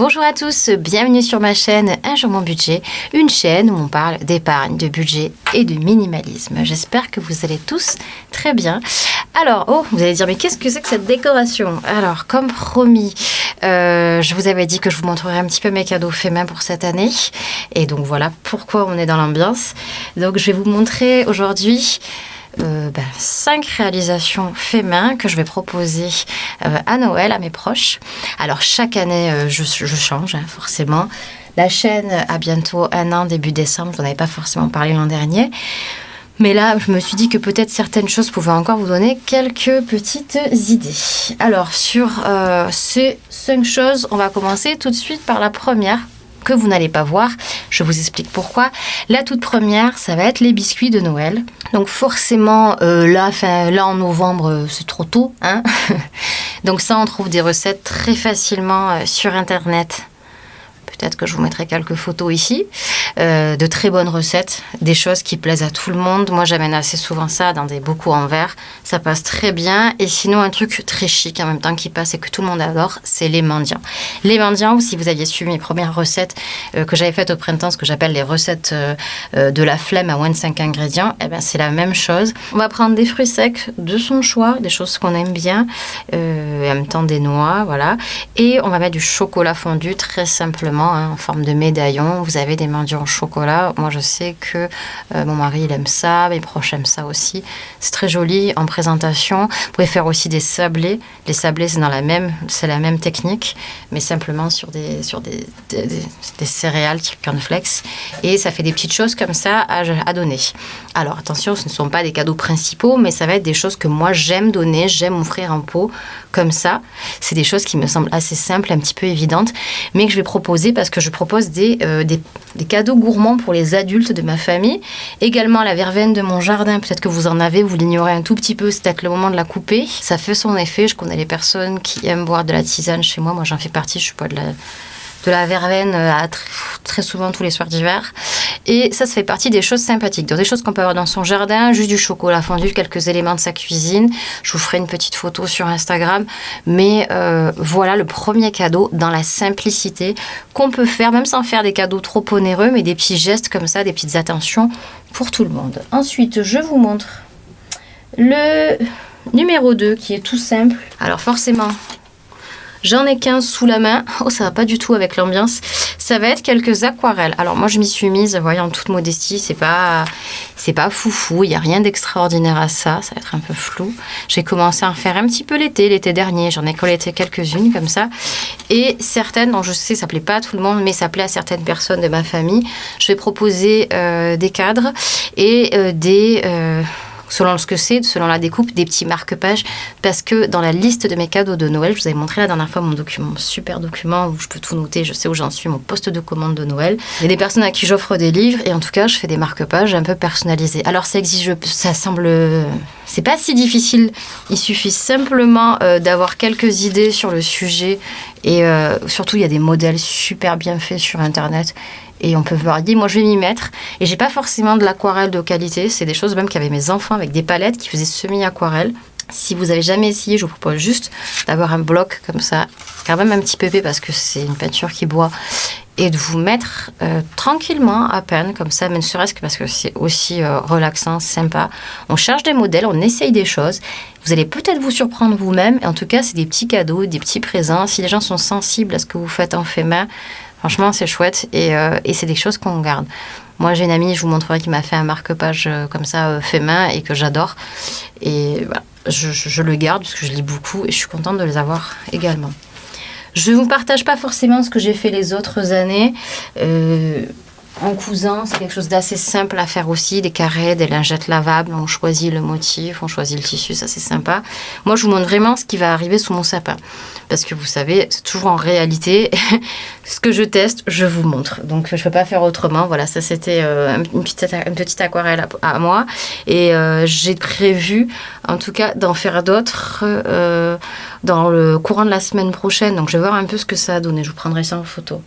Bonjour à tous, bienvenue sur ma chaîne Un jour mon budget, une chaîne où on parle d'épargne, de budget et de minimalisme. J'espère que vous allez tous très bien. Alors, vous allez dire, mais qu'est-ce que c'est que cette décoration? Alors, comme promis, je vous avais dit que je vous montrerai un petit peu mes cadeaux faits main pour cette année. Et donc voilà pourquoi on est dans l'ambiance. Donc je vais vous montrer aujourd'hui 5 réalisations faits main que je vais proposer à Noël à mes proches. Alors chaque année je change forcément. La chaîne a bientôt 1 an, début décembre, je n'en avais pas forcément parlé l'an dernier. Mais là, je me suis dit que peut-être certaines choses pouvaient encore vous donner quelques petites idées. Alors, sur ces 5 choses, on va commencer tout de suite par la première que vous n'allez pas voir. Je vous explique pourquoi. La toute première, ça va être les biscuits de Noël. Donc forcément, là en novembre, c'est trop tôt, hein. Donc ça, on trouve des recettes très facilement sur Internet. Peut-être que je vous mettrai quelques photos ici, de très bonnes recettes, des choses qui plaisent à tout le monde. Moi, j'amène assez souvent ça dans des bocaux en verre. Ça passe très bien. Et sinon, un truc très chic en même temps qui passe et que tout le monde adore, c'est les mendiants. Les mendiants, si vous aviez suivi mes premières recettes que j'avais faites au printemps, ce que j'appelle les recettes de la flemme à moins de 5 ingrédients, eh ben, c'est la même chose. On va prendre des fruits secs de son choix, des choses qu'on aime bien, et en même temps des noix, voilà. Et on va mettre du chocolat fondu très simplement, en forme de médaillon. Vous avez des mendiants au chocolat. Moi, je sais que mon mari, il aime ça. Mes proches aiment ça aussi. C'est très joli en présentation. Vous pouvez faire aussi des sablés. Les sablés, c'est la même technique, mais simplement sur des céréales type cornflakes. Et ça fait des petites choses comme ça à donner. Alors, attention, ce ne sont pas des cadeaux principaux, mais ça va être des choses que moi, j'aime donner. J'aime offrir en pot comme ça. C'est des choses qui me semblent assez simples, un petit peu évidentes, mais que je vais proposer parce que je propose des cadeaux gourmands pour les adultes de ma famille. Également la verveine de mon jardin, peut-être que vous en avez, vous l'ignorez un tout petit peu, c'est peut-être le moment de la couper. Ça fait son effet, je connais les personnes qui aiment boire de la tisane chez moi j'en fais partie, je suis pas de la verveine très souvent tous les soirs d'hiver. Et ça fait partie des choses sympathiques. Donc des choses qu'on peut avoir dans son jardin, juste du chocolat fondu, quelques éléments de sa cuisine. Je vous ferai une petite photo sur Instagram. Mais voilà le premier cadeau dans la simplicité qu'on peut faire, même sans faire des cadeaux trop onéreux, mais des petits gestes comme ça, des petites attentions pour tout le monde. Ensuite, je vous montre le numéro 2 qui est tout simple. Alors forcément, j'en ai 15 sous la main. Oh, ça va pas du tout avec l'ambiance. Ça va être quelques aquarelles. Alors moi, je m'y suis mise, voyez, en toute modestie. C'est pas foufou. Il n'y a rien d'extraordinaire à ça. Ça va être un peu flou. J'ai commencé à en faire un petit peu l'été dernier. J'en ai collecté quelques-unes comme ça. Et certaines, dont je sais, ça plaît pas à tout le monde, mais ça plaît à certaines personnes de ma famille. Je vais proposer des cadres et selon ce que c'est, selon la découpe, des petits marque-pages, parce que dans la liste de mes cadeaux de Noël, je vous avais montré la dernière fois mon super document où je peux tout noter, je sais où j'en suis, mon poste de commande de Noël. Il y a des personnes à qui j'offre des livres et en tout cas, je fais des marque-pages un peu personnalisés. Alors c'est pas si difficile, il suffit simplement d'avoir quelques idées sur le sujet et surtout, il y a des modèles super bien faits sur Internet. Et on peut varier. Moi, je vais m'y mettre. Et j'ai pas forcément de l'aquarelle de qualité. C'est des choses même qu'avaient mes enfants avec des palettes qui faisaient semi-aquarelle. Si vous avez jamais essayé, je vous propose juste d'avoir un bloc comme ça, quand même un petit peu épais parce que c'est une peinture qui boit, et de vous mettre tranquillement à peine comme ça, mais ne serait-ce que parce que c'est aussi relaxant, sympa. On cherche des modèles, on essaye des choses. Vous allez peut-être vous surprendre vous-même. Et en tout cas, c'est des petits cadeaux, des petits présents. Si les gens sont sensibles à ce que vous faites en fait main, franchement, c'est chouette et c'est des choses qu'on garde. Moi, j'ai une amie, je vous montrerai, qui m'a fait un marque-page comme ça, fait main, et que j'adore. Et voilà, je le garde parce que je lis beaucoup et je suis contente de les avoir également. Je ne vous partage pas forcément ce que j'ai fait les autres années. En cousant, c'est quelque chose d'assez simple à faire aussi, des carrés, des lingettes lavables, on choisit le motif, on choisit le tissu, ça c'est sympa. Moi je vous montre vraiment ce qui va arriver sous mon sapin, parce que vous savez, c'est toujours en réalité, ce que je teste, je vous montre. Donc je ne peux pas faire autrement, voilà, ça c'était une petite aquarelle à moi, et j'ai prévu en tout cas d'en faire d'autres dans le courant de la semaine prochaine, donc je vais voir un peu ce que ça a donné, je vous prendrai ça en photo.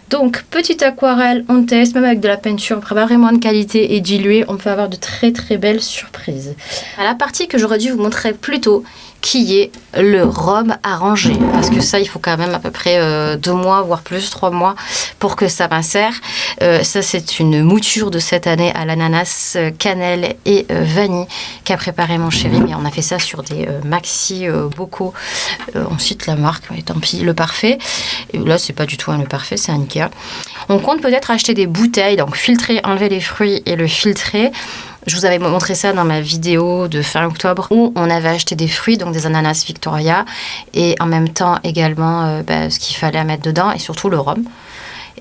Donc, petite aquarelle, on teste, même avec de la peinture vraiment de qualité et diluée, on peut avoir de très très belles surprises. À la partie que j'aurais dû vous montrer plus tôt, qui est le rhum arrangé. Parce que ça, il faut quand même à peu près 2 mois, voire plus, 3 mois pour que ça macère. Ça, c'est une mouture de cette année à l'ananas, cannelle et vanille qu'a préparé mon chéri. Mais on a fait ça sur des maxi bocaux. On cite la marque, mais tant pis, le parfait. Et là, c'est pas du tout le parfait, c'est un Ikea. On compte peut-être acheter des bouteilles, donc filtrer, enlever les fruits et le filtrer. Je vous avais montré ça dans ma vidéo de fin octobre où on avait acheté des fruits, donc des ananas Victoria, et en même temps également ce qu'il fallait à mettre dedans et surtout le rhum.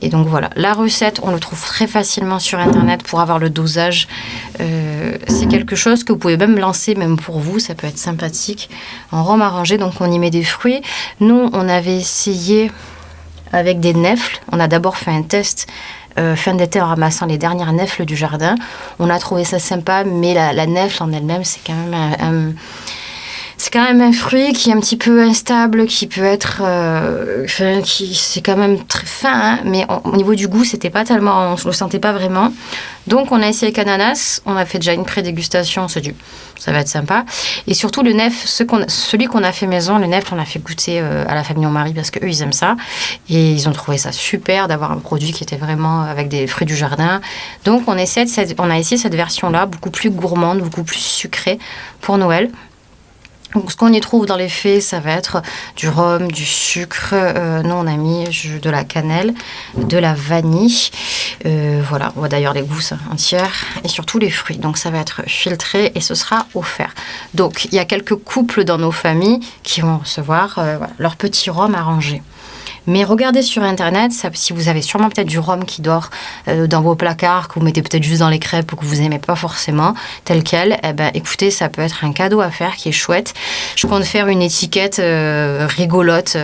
Et donc voilà, la recette, on le trouve très facilement sur Internet pour avoir le dosage. C'est quelque chose que vous pouvez même lancer, même pour vous, ça peut être sympathique. En rhum arrangé, donc on y met des fruits. Nous, on avait essayé avec des nèfles. On a d'abord fait un test fin d'été en ramassant les dernières nèfles du jardin. On a trouvé ça sympa, mais la nèfle en elle-même, c'est quand même un fruit qui est un petit peu instable, qui peut être... c'est quand même très fin, hein, mais au niveau du goût, c'était pas tellement... On ne le sentait pas vraiment. Donc, on a essayé avec ananas. On a fait déjà une pré-dégustation. On s'est dit, ça va être sympa. Et surtout, le nef, celui qu'on a fait maison, le nef, on a fait goûter à la famille de mon mari parce qu'eux, ils aiment ça. Et ils ont trouvé ça super d'avoir un produit qui était vraiment avec des fruits du jardin. Donc, on a essayé cette version-là, beaucoup plus gourmande, beaucoup plus sucrée pour Noël. Donc, ce qu'on y trouve dans les faits, ça va être du rhum, du sucre. Nous, on a mis de la cannelle, de la vanille. Voilà, on voit d'ailleurs les gousses entières et surtout les fruits. Donc, ça va être filtré et ce sera offert. Donc, il y a quelques couples dans nos familles qui vont recevoir leur petit rhum arrangé. Mais regardez sur Internet, si vous avez sûrement peut-être du rhum qui dort dans vos placards, que vous mettez peut-être juste dans les crêpes ou que vous n'aimez pas forcément, tel quel, écoutez, ça peut être un cadeau à faire qui est chouette. Je compte faire une étiquette rigolote,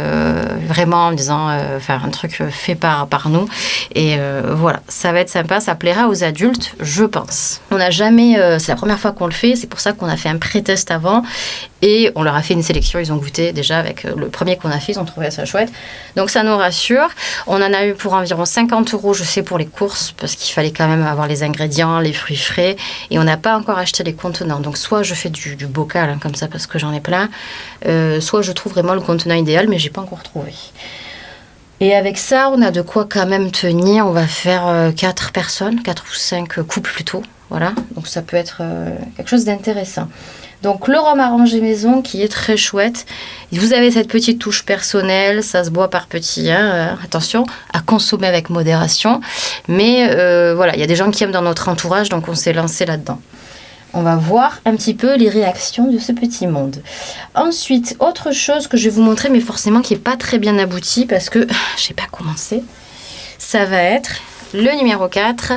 vraiment en disant, un truc fait par nous. Et voilà, ça va être sympa, ça plaira aux adultes, je pense. On n'a jamais, c'est la première fois qu'on le fait, c'est pour ça qu'on a fait un pré-test avant. Et on leur a fait une sélection, ils ont goûté déjà avec le premier qu'on a fait, ils ont trouvé ça chouette. Donc ça nous rassure. On en a eu pour environ 50 €, je sais, pour les courses, parce qu'il fallait quand même avoir les ingrédients, les fruits frais. Et on n'a pas encore acheté les contenants. Donc soit je fais du bocal, comme ça, parce que j'en ai plein, soit je trouve vraiment le contenant idéal, mais j'ai pas encore trouvé. Et avec ça, on a de quoi quand même tenir. On va faire 4 personnes, 4 ou 5 couples plutôt. Voilà, donc ça peut être quelque chose d'intéressant. Donc le rhum arrangé maison qui est très chouette. Vous avez cette petite touche personnelle, ça se boit par petits. Attention, à consommer avec modération. Mais voilà, il y a des gens qui aiment dans notre entourage, donc on s'est lancé là-dedans. On va voir un petit peu les réactions de ce petit monde. Ensuite, autre chose que je vais vous montrer, mais forcément qui n'est pas très bien abouti parce que je n'ai pas commencé. Ça va être le numéro 4,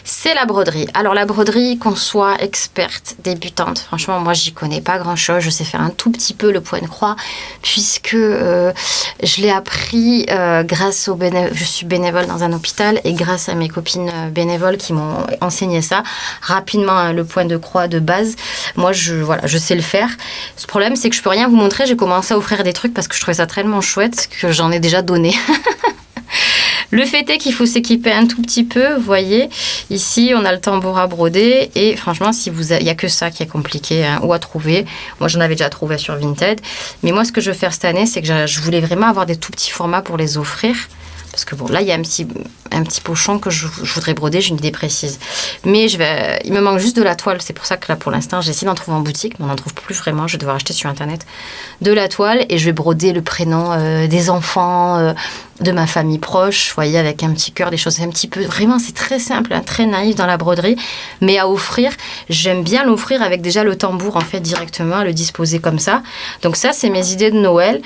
c'est la broderie. Alors la broderie, qu'on soit experte, débutante, franchement moi j'y connais pas grand chose, je sais faire un tout petit peu le point de croix puisque je l'ai appris grâce je suis bénévole dans un hôpital et grâce à mes copines bénévoles qui m'ont enseigné ça rapidement, le point de croix de base. Moi je sais le faire. Ce problème c'est que je peux rien vous montrer, j'ai commencé à offrir des trucs parce que je trouvais ça tellement chouette que j'en ai déjà donné. Le fait est qu'il faut s'équiper un tout petit peu, vous voyez. Ici, on a le tambour à broder et franchement, il n'y a que ça qui est compliqué ou à trouver. Moi, j'en avais déjà trouvé sur Vinted. Mais moi, ce que je veux faire cette année, c'est que je voulais vraiment avoir des tout petits formats pour les offrir. Parce que bon, là, il y a un petit pochon que je voudrais broder, j'ai une idée précise. Mais il me manque juste de la toile. C'est pour ça que là, pour l'instant, j'essaie d'en trouver en boutique, mais on n'en trouve plus vraiment. Je vais devoir acheter sur Internet de la toile et je vais broder le prénom des enfants, de ma famille proche, vous voyez, avec un petit cœur, des choses un petit peu... Vraiment, c'est très simple, hein, très naïf dans la broderie. Mais à offrir, j'aime bien l'offrir avec déjà le tambour, en fait, directement, à le disposer comme ça. Donc ça, c'est mes idées de Noël.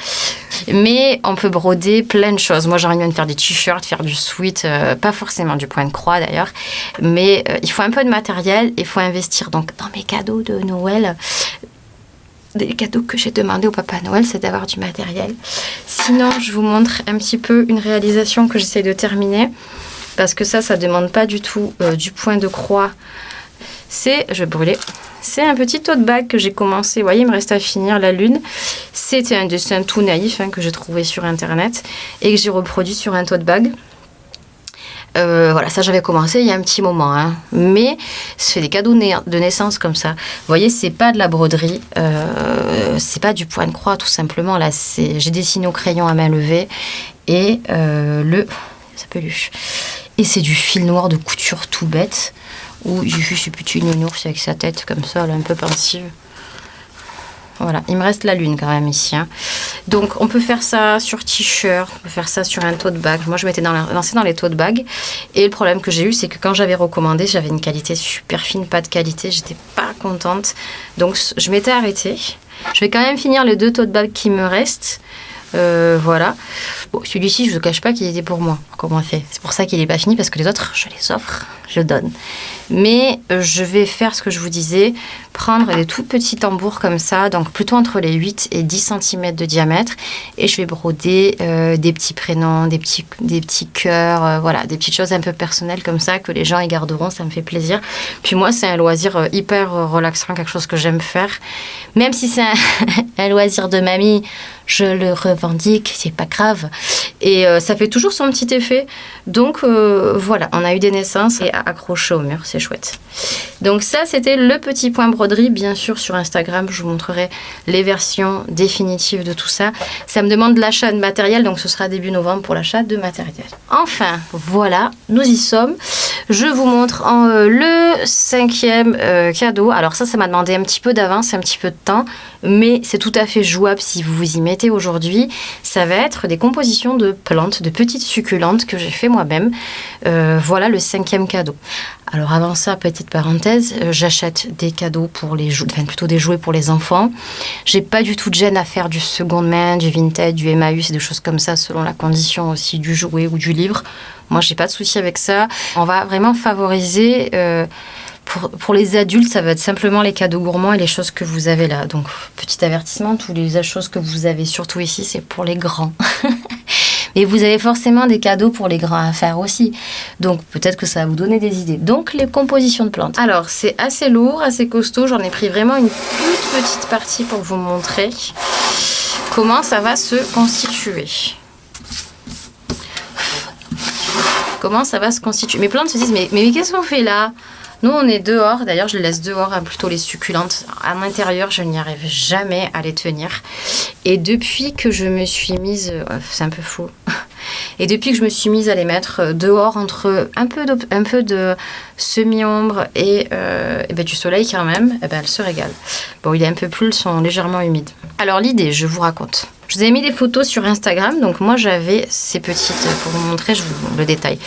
Mais on peut broder plein de choses. Moi, j'aimerais bien faire des t-shirts, faire du sweat, pas forcément du point de croix d'ailleurs. Mais il faut un peu de matériel, il faut investir. Donc, dans mes cadeaux de Noël... Des cadeaux que j'ai demandé au Papa Noël, c'est d'avoir du matériel. Sinon, je vous montre un petit peu une réalisation que j'essaie de terminer. Parce que ça demande pas du tout du point de croix. Je vais brûler. C'est un petit tote bag que j'ai commencé. Vous voyez, il me reste à finir la lune. C'était un dessin tout naïf que j'ai trouvé sur Internet et que j'ai reproduit sur un tote bag. Voilà, ça j'avais commencé il y a un petit moment, hein. Mais c'est des cadeaux de naissance comme ça. Vous voyez, c'est pas de la broderie, c'est pas du point de croix tout simplement. Là, j'ai dessiné au crayon à main levée et ça peluche. Et c'est du fil noir de couture tout bête où j'ai vu ce petit nounours avec sa tête comme ça, là, un peu pensive. Voilà, il me reste la lune quand même ici, hein. Donc, on peut faire ça sur t-shirt, on peut faire ça sur un tote bag. Moi, je m'étais lancée dans les tote bags. Et le problème que j'ai eu, c'est que quand j'avais recommandé, j'avais une qualité super fine, pas de qualité. J'étais pas contente. Donc, je m'étais arrêtée. Je vais quand même finir les 2 tote bags qui me restent. Voilà. Bon, celui-ci, je ne vous cache pas qu'il était pour moi, pour commencer. C'est pour ça qu'il n'est pas fini, parce que les autres, je les offre, je donne. Mais je vais faire ce que je vous disais, prendre des tout petits tambours comme ça, donc plutôt entre les 8 et 10 cm de diamètre, et je vais broder des petits prénoms, des petits cœurs, voilà, des petites choses un peu personnelles comme ça, que les gens y garderont, ça me fait plaisir. Puis moi, c'est un loisir hyper relaxant, quelque chose que j'aime faire. Même si c'est un loisir de mamie, je le revendique, c'est pas grave. Et ça fait toujours son petit effet. Donc voilà, on a eu des naissances et accroché au mur, c'est chouette. Donc ça, c'était le petit point broderie. Bien sûr, sur Instagram, je vous montrerai les versions définitives de tout ça. Ça me demande l'achat de matériel, donc ce sera début novembre pour l'achat de matériel. Enfin, voilà, nous y sommes. Je vous montre le 5e cadeau. Alors ça m'a demandé un petit peu d'avance, un petit peu de temps, mais c'est tout à fait jouable si vous vous y mettez aujourd'hui. Ça va être des compositions de plantes, de petites succulentes que j'ai fait moi-même. Voilà le 5e cadeau. Alors avant ça, petite parenthèse, j'achète des cadeaux pour plutôt des jouets pour les enfants. J'ai pas du tout de gêne à faire du seconde main, du vintage, du Emmaüs et des choses comme ça selon la condition aussi du jouet ou du livre. Moi, j'ai pas de souci avec ça. On va vraiment favoriser. Pour les adultes, ça va être simplement les cadeaux gourmands et les choses que vous avez là. Donc, petit avertissement, toutes les choses que vous avez, surtout ici, c'est pour les grands. Et vous avez forcément des cadeaux pour les grands à faire aussi. Donc, peut-être que ça va vous donner des idées. Donc, les compositions de plantes. Alors, c'est assez lourd, assez costaud. J'en ai pris vraiment une toute petite partie pour vous montrer comment ça va se constituer. Comment ça va se constituer. Mes plantes se disent, mais qu'est-ce qu'on fait là ? Nous, on est dehors. D'ailleurs, je les laisse dehors, hein, plutôt les succulentes. À l'intérieur, je n'y arrive jamais à les tenir. Et depuis que je me suis mise... c'est un peu fou. Et depuis que je me suis mise à les mettre dehors, entre un peu de semi-ombre et du soleil quand même, elles se régalent. Bon, il est un peu plus, elles sont légèrement humides. Alors, l'idée, je vous raconte. Je vous ai mis des photos sur Instagram. Donc, moi, j'avais ces petites... Pour vous montrer, je vous le détaille.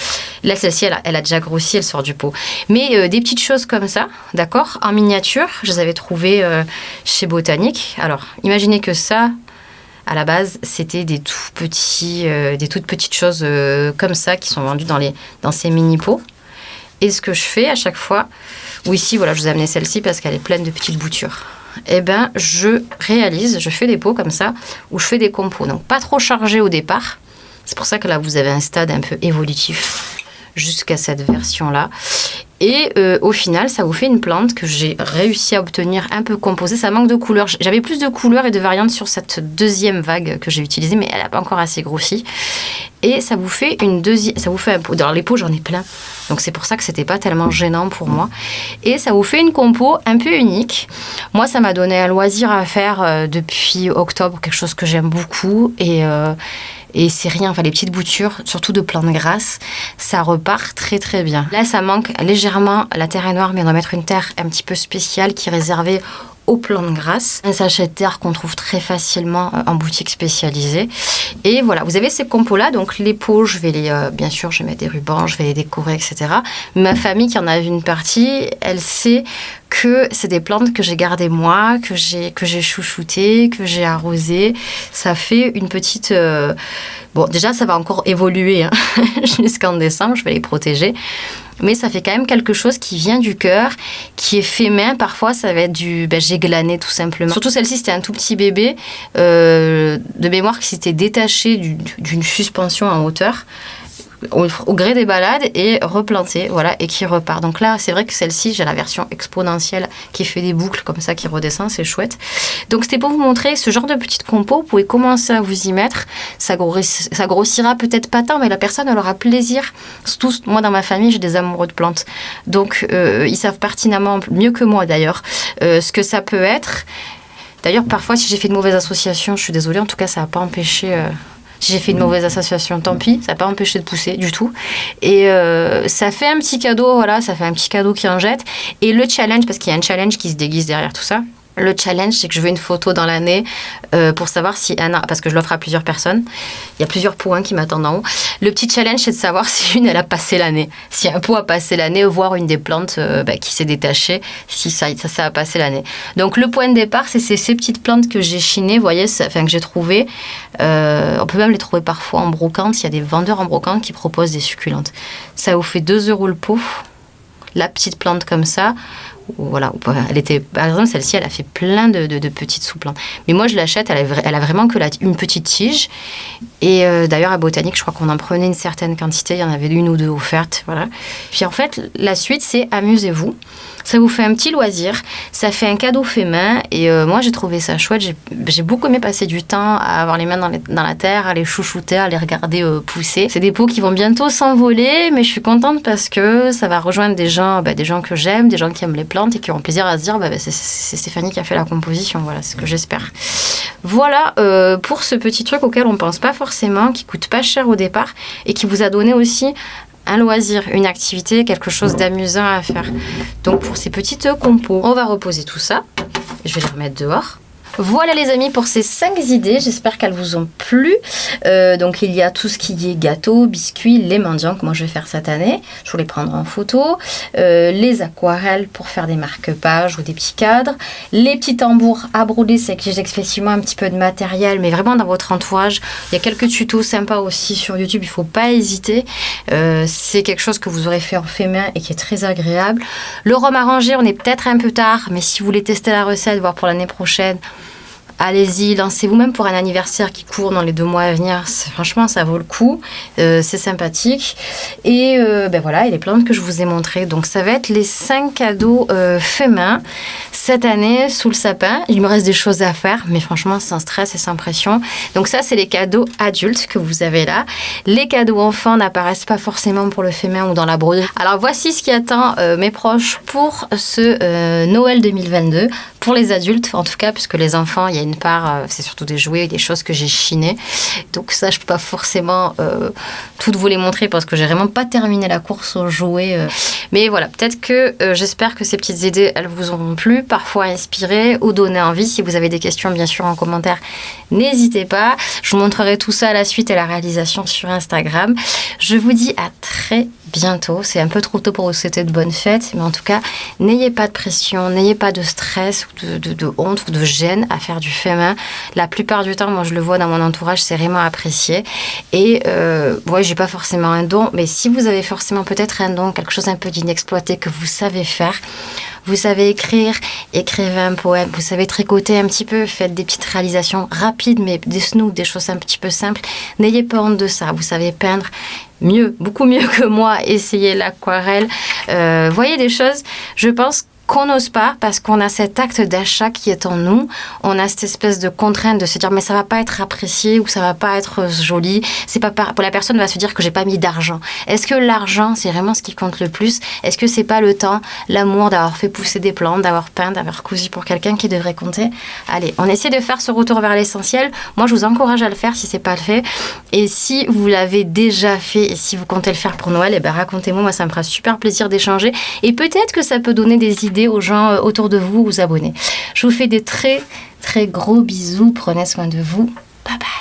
Là, celle-ci, elle a déjà grossi, elle sort du pot. Mais des petites choses comme ça, d'accord, en miniature, je les avais trouvées chez Botanique. Alors, imaginez que ça, à la base, c'était des toutes petites choses comme ça qui sont vendues dans ces mini-pots. Et ce que je fais à chaque fois... Ou ici, voilà, je vous ai amené celle-ci parce qu'elle est pleine de petites boutures. Je fais des pots comme ça, où je fais des compos. Donc, pas trop chargés au départ. C'est pour ça que là, vous avez un stade un peu évolutif jusqu'à cette version-là. Et au final, ça vous fait une plante que j'ai réussi à obtenir un peu composée. Ça manque de couleurs. J'avais plus de couleurs et de variantes sur cette 2e vague que j'ai utilisée, mais elle n'a pas encore assez grossi. Et ça vous fait un pot. Dans les pots, j'en ai plein. Donc c'est pour ça que c'était pas tellement gênant pour moi. Et ça vous fait une compo un peu unique. Moi, ça m'a donné un loisir à faire depuis octobre, quelque chose que j'aime beaucoup. Et c'est rien, enfin les petites boutures, surtout de plantes grasses, ça repart très très bien. Là, ça manque légèrement, la terre est noire, mais on doit mettre une terre un petit peu spéciale qui est réservée aux plantes grasses. Un sachet de terre qu'on trouve très facilement en boutique spécialisée. Et voilà, vous avez ces compos-là. Donc les pots, bien sûr, je vais mettre des rubans, je vais les décorer, etc. Ma famille qui en a vu une partie, elle sait que c'est des plantes que j'ai gardées moi, que j'ai chouchoutées, que j'ai arrosées. Ça fait une petite... Bon, déjà, ça va encore évoluer hein, jusqu'en décembre, je vais les protéger. Mais ça fait quand même quelque chose qui vient du cœur, qui est fait main. Parfois, ça va être j'ai glané tout simplement. Surtout celle-ci, c'était un tout petit bébé de mémoire qui s'était détaché d'une suspension en hauteur au gré des balades et replanter, voilà, et qui repart. Donc là, c'est vrai que celle-ci, j'ai la version exponentielle qui fait des boucles comme ça, qui redescend, c'est chouette. Donc c'était pour vous montrer ce genre de petite compo, vous pouvez commencer à vous y mettre, ça grossira peut-être pas tant, mais la personne, elle aura plaisir. Tous, moi dans ma famille, j'ai des amoureux de plantes, donc ils savent pertinemment, mieux que moi d'ailleurs, ce que ça peut être. D'ailleurs, parfois, si j'ai fait une mauvaise association, je suis désolée, en tout cas, ça n'a pas empêché... Si j'ai fait une mauvaise association, tant pis, ça n'a pas empêché de pousser du tout. Et ça fait un petit cadeau, voilà, ça fait un petit cadeau qui en jette. Et le challenge, parce qu'il y a un challenge qui se déguise derrière tout ça, le challenge, c'est que je veux une photo dans l'année pour savoir si Anna, parce que je l'offre à plusieurs personnes, il y a plusieurs pots qui m'attendent en haut. Le petit challenge, c'est de savoir si une, elle a passé l'année. Si un pot a passé l'année, voir une des plantes qui s'est détachée, si ça a passé l'année. Donc le point de départ, c'est ces petites plantes que j'ai chinées, vous voyez, que j'ai trouvées. On peut même les trouver parfois en brocante. Il y a des vendeurs en brocante qui proposent des succulentes. Ça vous fait 2 € le pot, la petite plante comme ça. Voilà, elle était, par exemple, celle-ci, elle a fait plein de petites sous-plantes. Mais moi, je l'achète, elle a vraiment que une petite tige. Et d'ailleurs, à Botanique, je crois qu'on en prenait une certaine quantité. Il y en avait 1 ou 2 offertes, voilà. Puis en fait, la suite, c'est amusez-vous. Ça vous fait un petit loisir, ça fait un cadeau fait main. Et moi, j'ai trouvé ça chouette. J'ai beaucoup aimé passer du temps à avoir les mains dans la terre, à les chouchouter, à les regarder pousser. C'est des pots qui vont bientôt s'envoler, mais je suis contente parce que ça va rejoindre des gens que j'aime, des gens qui aiment les plantes et qui auront plaisir à se dire c'est Stéphanie qui a fait la composition. Voilà, c'est ce que j'espère. Voilà pour ce petit truc auquel on ne pense pas forcément, qui coûte pas cher au départ et qui vous a donné aussi un loisir, une activité, quelque chose d'amusant à faire. Donc pour ces petites compos, on va reposer tout ça. Je vais les remettre dehors. Voilà les amis pour ces 5 idées, j'espère qu'elles vous ont plu. Donc il y a tout ce qui est gâteaux, biscuits, les mendiants que moi je vais faire cette année. Je voulais prendre en photo. Les aquarelles pour faire des marque-pages ou des petits cadres. Les petits tambours à broder, c'est que j'ai effectivement un petit peu de matériel, mais vraiment dans votre entourage. Il y a quelques tutos sympas aussi sur YouTube, il ne faut pas hésiter. C'est quelque chose que vous aurez fait en fait main et qui est très agréable. Le rhum arrangé, on est peut-être un peu tard, mais si vous voulez tester la recette, voir pour l'année prochaine, allez-y, lancez-vous même pour un anniversaire qui court dans les 2 mois à venir. Franchement, ça vaut le coup. C'est sympathique. Et voilà, et les plantes que je vous ai montrées. Donc, ça va être les 5 cadeaux faits main cette année sous le sapin. Il me reste des choses à faire, mais franchement, sans stress et sans pression. Donc, ça, c'est les cadeaux adultes que vous avez là. Les cadeaux enfants n'apparaissent pas forcément pour le fait main ou dans la broderie. Alors, voici ce qui attend mes proches pour ce Noël 2022. Pour les adultes, en tout cas, puisque les enfants, il y a une part, c'est surtout des jouets, des choses que j'ai chinées. Donc ça, je ne peux pas forcément toutes vous les montrer parce que j'ai vraiment pas terminé la course aux jouets. Mais voilà, peut-être que j'espère que ces petites idées, elles vous auront plu, parfois inspiré ou donné envie. Si vous avez des questions, bien sûr, en commentaire, n'hésitez pas. Je vous montrerai tout ça à la suite et la réalisation sur Instagram. Je vous dis à très bientôt. C'est un peu trop tôt pour vous souhaiter de bonnes fêtes, mais en tout cas, n'ayez pas de pression, n'ayez pas de stress ou de honte ou de gêne à faire du fait main. La plupart du temps, moi je le vois dans mon entourage, c'est vraiment apprécié. Et j'ai pas forcément un don, mais si vous avez forcément peut-être un don, quelque chose un peu d'inexploité que vous savez faire, vous savez écrire, écrivez un poème, vous savez tricoter un petit peu, faites des petites réalisations rapides, mais des snooks, des choses un petit peu simples. N'ayez pas honte de ça, vous savez peindre mieux, beaucoup mieux que moi, essayez l'aquarelle. Voyez des choses, je pense qu'on n'ose pas parce qu'on a cet acte d'achat qui est en nous. On a cette espèce de contrainte de se dire mais ça va pas être apprécié ou ça va pas être joli. C'est pas pour la personne va se dire que j'ai pas mis d'argent. Est-ce que l'argent c'est vraiment ce qui compte le plus? Est-ce que c'est pas le temps, l'amour d'avoir fait pousser des plantes, d'avoir peint, d'avoir cousu pour quelqu'un qui devrait compter? Allez, on essaie de faire ce retour vers l'essentiel. Moi je vous encourage à le faire si c'est pas le fait. Et si vous l'avez déjà fait et si vous comptez le faire pour Noël, racontez-moi, moi ça me fera super plaisir d'échanger et peut-être que ça peut donner des idées aux gens autour de vous, aux abonnés. Je vous fais des très très gros bisous, prenez soin de vous, bye bye.